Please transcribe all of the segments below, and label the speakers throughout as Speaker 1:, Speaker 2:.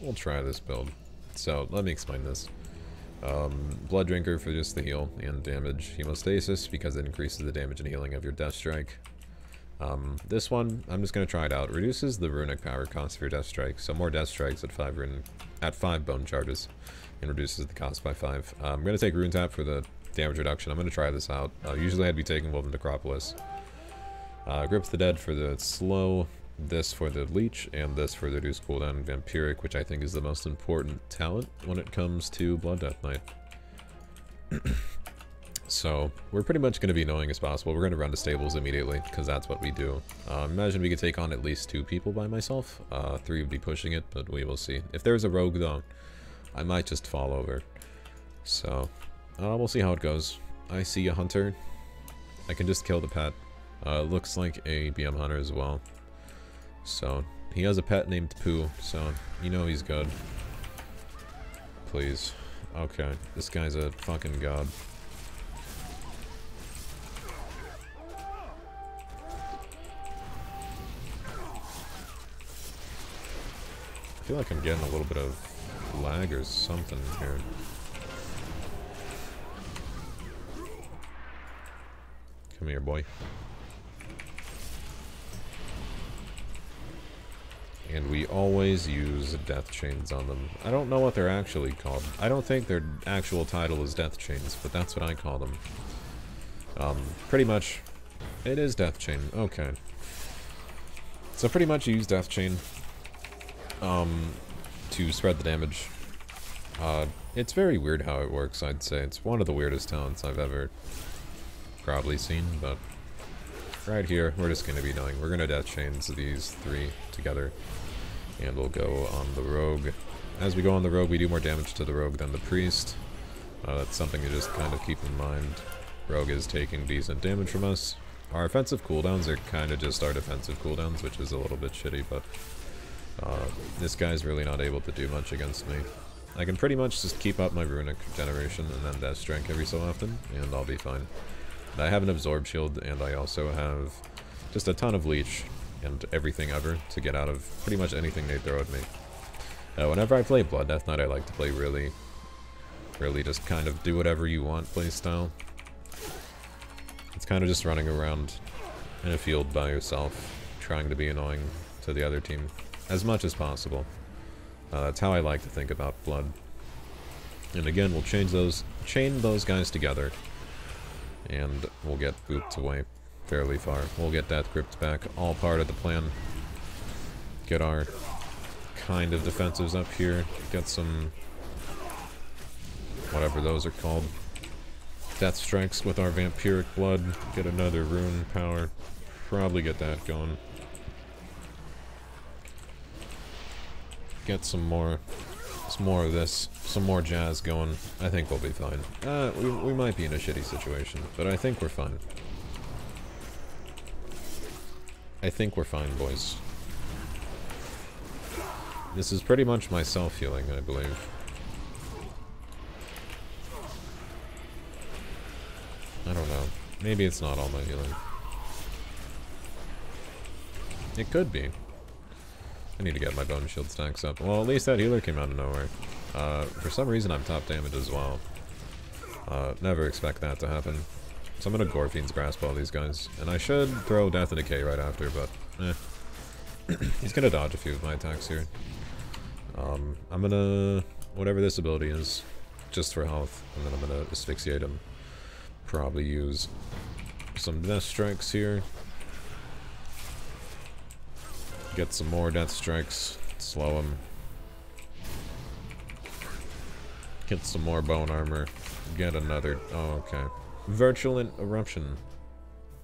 Speaker 1: we'll try this build. So, let me explain this. Blood Drinker for just the heal and damage. Hemostasis because it increases the damage and healing of your Death Strike. This one, I'm just going to try it out. Reduces the runic power cost for your Death Strike, so more Death Strikes at 5 bone charges, and reduces the cost by 5. I'm going to take Rune Tap for the damage reduction. I'm going to try this out. Usually I'd be taking Woven Necropolis. Grip the Dead for the slow, this for the leech, and this for the reduced cooldown Vampiric, which I think is the most important talent when it comes to Blood Death Knight. So, we're pretty much going to be annoying as possible. We're going to run to stables immediately, because that's what we do. Imagine we could take on at least 2 people by myself. 3 would be pushing it, but we will see. If there's a rogue, though, I might just fall over. So, we'll see how it goes. I see a hunter. I can just kill the pet. Looks like a BM hunter as well. So, he has a pet named Pooh, so you know he's good. Please. Okay, this guy's a fucking god. I feel like I'm getting a little bit of lag or something here. Come here, boy. And we always use death chains on them. I don't know what they're actually called. I don't think their actual title is death chains, but that's what I call them. Pretty much, it is death chain. Okay. So pretty much you use death chain to spread the damage. It's very weird how it works, I'd say. It's one of the weirdest talents I've ever probably seen, but right here, we're just going to be knowing. We're going to death chains these 3 together, and we'll go on the rogue. As we go on the rogue, we do more damage to the rogue than the priest. That's something to just kind of keep in mind. Rogue is taking decent damage from us. Our offensive cooldowns are kind of just our defensive cooldowns, which is a little bit shitty, but this guy's really not able to do much against me. I can pretty much just keep up my runic generation and then death strength every so often, and I'll be fine. I have an absorb shield, and I also have just a ton of leech and everything ever to get out of pretty much anything they throw at me. Whenever I play Blood Death Knight, I like to play really just kind of do whatever you want playstyle. It's kind of just running around in a field by yourself, trying to be annoying to the other team as much as possible. That's how I like to think about Blood. And again, we'll chain those guys together, and we'll get booped away fairly far. We'll get Death Gripped back, all part of the plan. Get our kind of defensives up here, get some, whatever those are called, Death Strikes with our Vampiric Blood, get another Rune Power, probably get that going. Get some more of this, some more jazz going. I think we'll be fine. We might be in a shitty situation, but I think we're fine. I think we're fine, boys. This is pretty much my self-healing, I believe. I don't know. Maybe it's not all my healing. It could be. I need to get my bone shield stacks up. Well, at least that healer came out of nowhere. For some reason, I'm top damage as well. Never expect that to happen. So I'm gonna Gorfiend's Grasp all these guys. And I should throw Death and Decay right after, but eh. He's gonna dodge a few of my attacks here. I'm gonna, whatever this ability is, just for health, and then I'm gonna asphyxiate him. Probably use some Death Strikes here. Get some more Death Strikes, slow him. Get some more Bone Armor, get another, oh okay. Virulent Eruption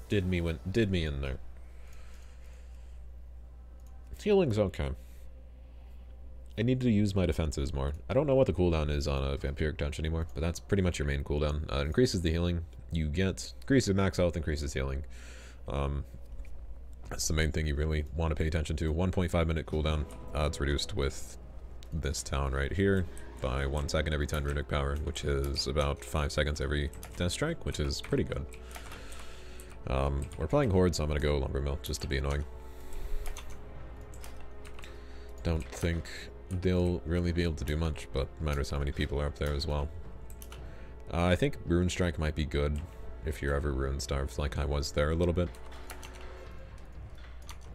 Speaker 1: did me in there. Healing's okay. I need to use my defenses more. I don't know what the cooldown is on a Vampiric Touch anymore, but that's pretty much your main cooldown. It increases the healing you get, increases max health, increases healing. That's the main thing you really want to pay attention to. 1.5 minute cooldown. It's reduced with this town right here by 1 second every 10 runic power, which is about 5 seconds every Death Strike, which is pretty good. We're playing Horde, so I'm going to go Lumber Mill just to be annoying. Don't think they'll really be able to do much, but it matters how many people are up there as well. I think Rune Strike might be good if you're ever rune starved, like I was there a little bit.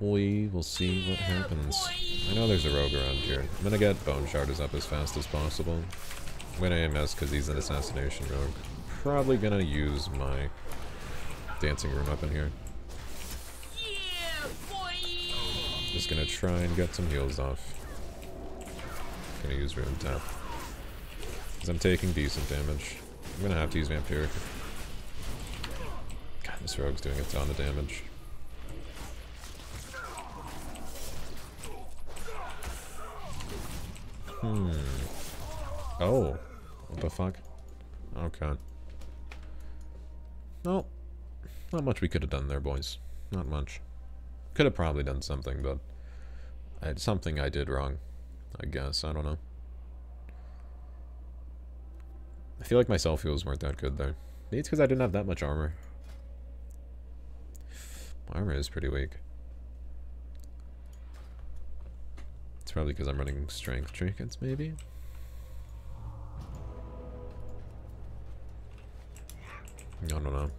Speaker 1: We will see what happens. I know there's a rogue around here. I'm gonna get Bone Sharders up as fast as possible. I'm gonna AMS because he's an assassination rogue. Probably gonna use my dancing rune up in here. Just gonna try and get some heals off. Gonna use rune tap. Because I'm taking decent damage. I'm gonna have to use Vampiric. God, this rogue's doing a ton of damage. Oh. What the fuck? Okay. No. Not much we could have done there, boys. Not much. Could have probably done something, but... something I did wrong. I guess. I don't know. I feel like my self-heals weren't that good there. Maybe it's because I didn't have that much armor. My armor is pretty weak. It's probably because I'm running strength trinkets, maybe? I don't know.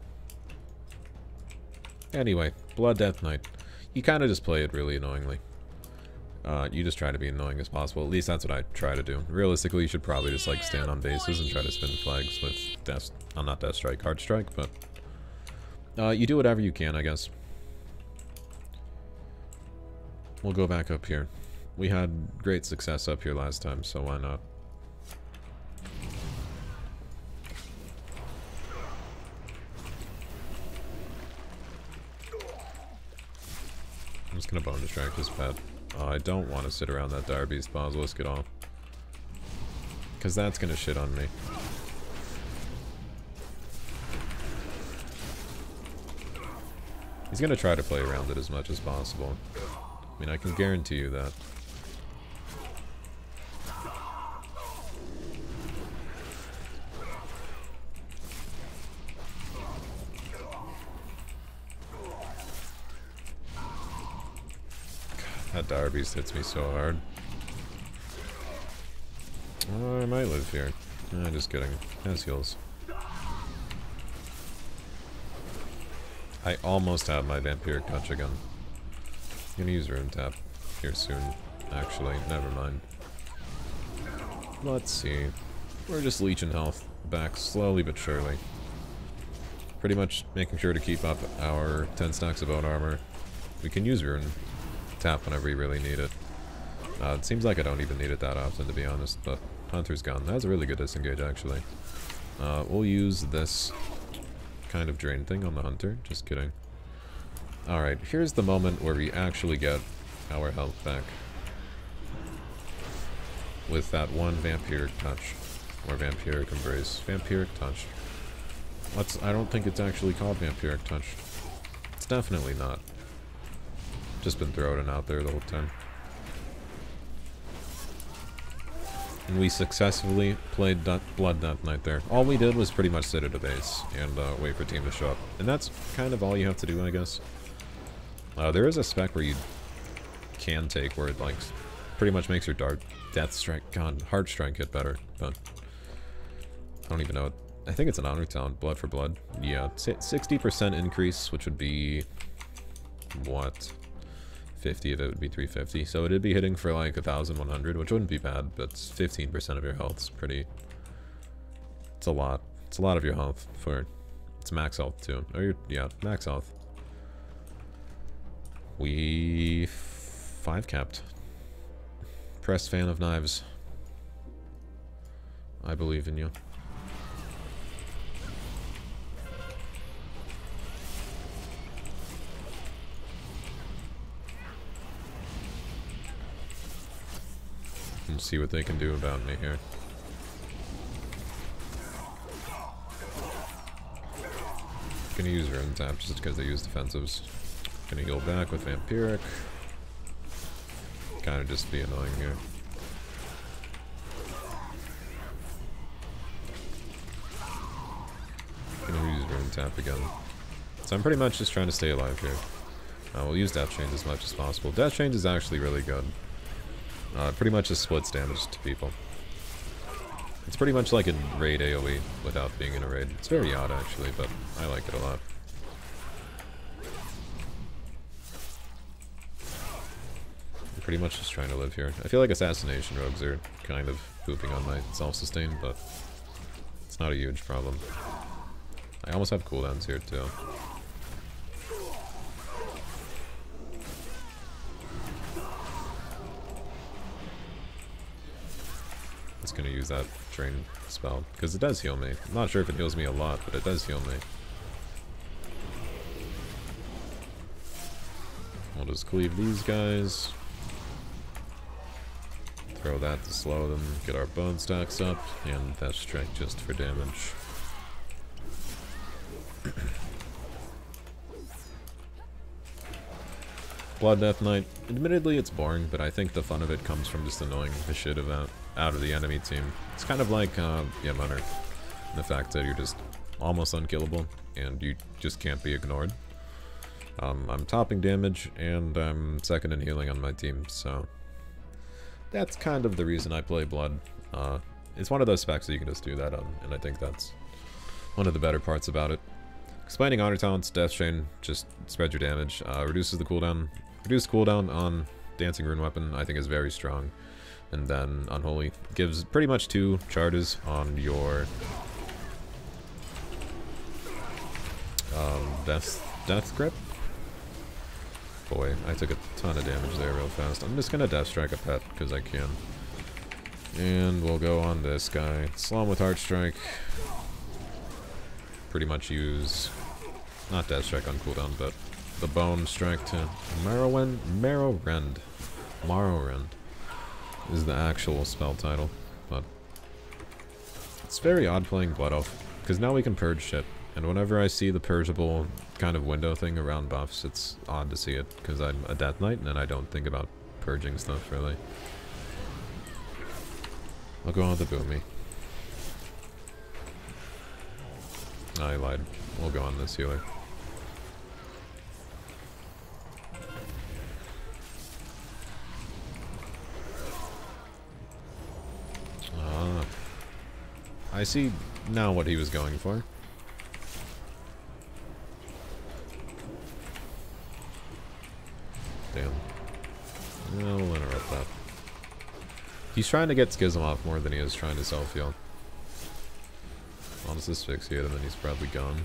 Speaker 1: Anyway, Blood Death Knight. You kind of just play it really annoyingly. You just try to be annoying as possible. At least that's what I try to do. Realistically, you should probably just like stand on bases and try to spin flags with Death... not Death Strike, Heart Strike, but... you do whatever you can, I guess. We'll go back up here. We had great success up here last time, so why not? I'm just gonna bone distract this pet. I don't want to sit around that Dire Beast Basilisk at all. Because that's gonna shit on me. He's gonna try to play around it as much as possible. I mean, I can guarantee you that. That Dire Beast hits me so hard. Oh, I might live here. Just kidding. Has heals. I almost have my Vampiric Touch again. I'm gonna use Rune Tap here soon. Actually, never mind. Let's see. We're just leeching health back slowly but surely. Pretty much making sure to keep up our 10 stacks of bone armor. We can use Rune Tap whenever you really need it. It seems like I don't even need it that often, to be honest, but Hunter's gone. That's a really good disengage, actually. We'll use this kind of drain thing on the Hunter. Just kidding. Alright, here's the moment where we actually get our health back. With that one Vampiric Touch. Or Vampiric Embrace. Vampiric Touch. I don't think it's actually called Vampiric Touch. It's definitely not. Just been throwing it out there the whole time. And we successfully played Blood Death Knight there. All we did was pretty much sit at a base and wait for team to show up. And that's kind of all you have to do, I guess. There is a spec where you can take where it like pretty much makes your Death Strike, Heart Strike hit better, but I don't even know. I think it's an honor talent, Blood for Blood. Yeah, 60% increase, which would be what? 50 if it would be 350. So it'd be hitting for like 1,100, which wouldn't be bad, but 15% of your health is pretty. It's a lot. It's a lot of your health for. It's max health too. Oh, yeah, max health. We 5 capped. Pressed fan of knives. I believe in you. We'll see what they can do about me here. Gonna use Rune Tap just because they use defensives. Gonna heal back with Vampiric. Kinda just be annoying here. Gonna use Rune Tap again. So I'm pretty much just trying to stay alive here. We'll use Death Chains as much as possible. Death Chains is actually really good. Pretty much just splits damage to people. It's pretty much like a raid AoE without being in a raid. It's very odd actually, but I like it a lot. I'm pretty much just trying to live here. I feel like assassination rogues are kind of pooping on my self-sustain, but it's not a huge problem. I almost have cooldowns here too. Just gonna use that drain spell, because it does heal me. I'm not sure if it heals me a lot, but it does heal me. We'll just cleave these guys. Throw that to slow them, get our bone stacks up, and that strike just for damage. Blood Death Knight. Admittedly, it's boring, but I think the fun of it comes from just annoying the shit out of the enemy team. It's kind of like Munner, the fact that you're just almost unkillable and you just can't be ignored. I'm topping damage and I'm second in healing on my team, so that's kind of the reason I play Blood. It's one of those specs that you can just do that on, and I think that's one of the better parts about it. Explaining honor talents, Death Chain, just spread your damage, reduces the cooldown. Reduced cooldown on Dancing Rune Weapon, I think is very strong. And then Unholy gives pretty much 2 charges on your Death Grip. Boy, I took a ton of damage there real fast. I'm just gonna Death Strike a pet, because I can. And we'll go on this guy. Slow him with Heart Strike. Pretty much use, not Death Strike on cooldown, but the Bone Strike to Morrowind is the actual spell title, but it's very odd playing Blood Elf, because now we can purge shit, and whenever I see the purgeable kind of window thing around buffs, it's odd to see it, because I'm a Death Knight, and I don't think about purging stuff, really. I'll go on with the Boomy. I lied. We'll go on this healer. I see now what he was going for. Damn. No, we'll interrupt that. He's trying to get Schism off more than he is trying to self-heal. I'll just asphyxiate him and he's probably gone.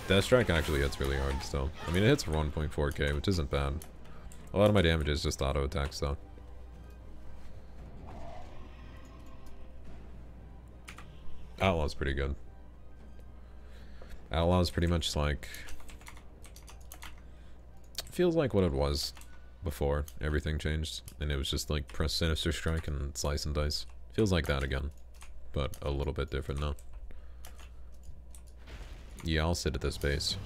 Speaker 1: Death Strike actually hits really hard still. I mean, it hits for 1.4k, which isn't bad. A lot of my damage is just auto attacks though. Outlaw's pretty good. Outlaw's pretty much like... feels like what it was before everything changed, and it was just like press Sinister Strike and slice and dice. Feels like that again, but a little bit different now. Yeah, I'll sit at this base.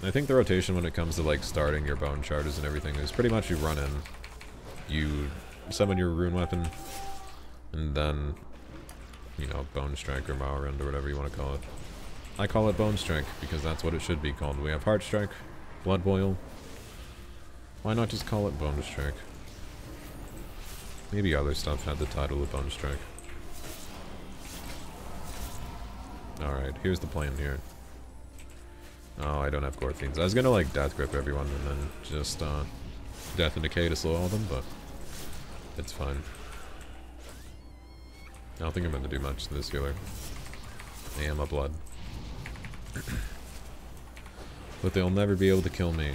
Speaker 1: I think the rotation when it comes to like starting your bone charters and everything is pretty much you run in, you summon your rune weapon, and then, you know, Bone Strike or Morrowind or whatever you want to call it. I call it Bone Strike because that's what it should be called. We have Heart Strike, Blood Boil. Why not just call it Bone Strike? Maybe other stuff had the title of Bone Strike. Alright, here's the plan here. Oh, I don't have Gore Fiends. I was gonna like Death Grip everyone and then just Death and Decay to slow all them, but it's fine. I don't think I'm gonna do much to this healer. I am a blood. But they'll never be able to kill me.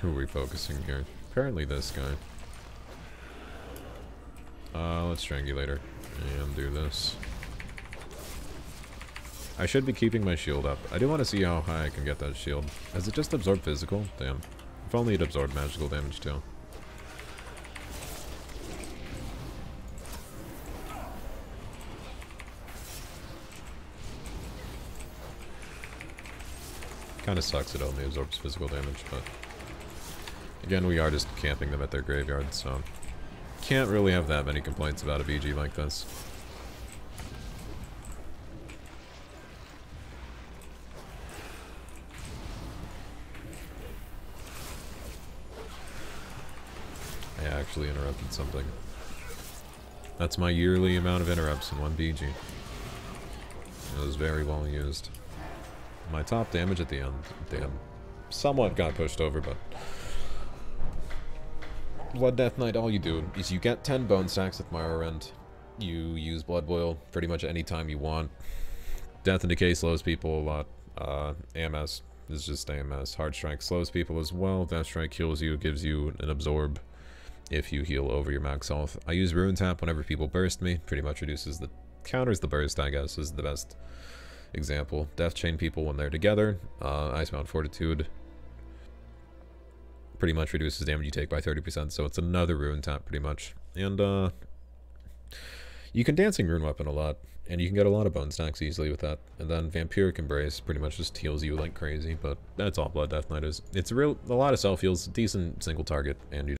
Speaker 1: Who are we focusing here? Apparently this guy. Let's Strangulator and do this. I should be keeping my shield up. I do want to see how high I can get that shield. Has it just absorbed physical? Damn. If only it absorbed magical damage too. Kinda sucks it only absorbs physical damage, but... again, we are just camping them at their graveyard, so... can't really have that many complaints about a BG like this. I actually interrupted something. That's my yearly amount of interrupts in one BG. It was very well used. My top damage at the end, damn, somewhat got pushed over, but Blood Death Knight, all you do is you get 10 bone stacks with Morrowind. You use Blood Boil pretty much any time you want. Death and Decay slows people a lot. AMS is just AMS. Hard Strike slows people as well. Death Strike heals you, gives you an absorb if you heal over your max health. I use Rune Tap whenever people burst me. Pretty much counters the burst, I guess, is the best example. Death Chain people when they're together. Icebound Fortitude pretty much reduces damage you take by 30%, so it's another Rune Tap pretty much. And you can Dancing Rune Weapon a lot, and you can get a lot of bone stacks easily with that. And then Vampiric Embrace pretty much just heals you like crazy, but that's all Blood Death Knight is. It's a lot of self-heals, decent single target, and you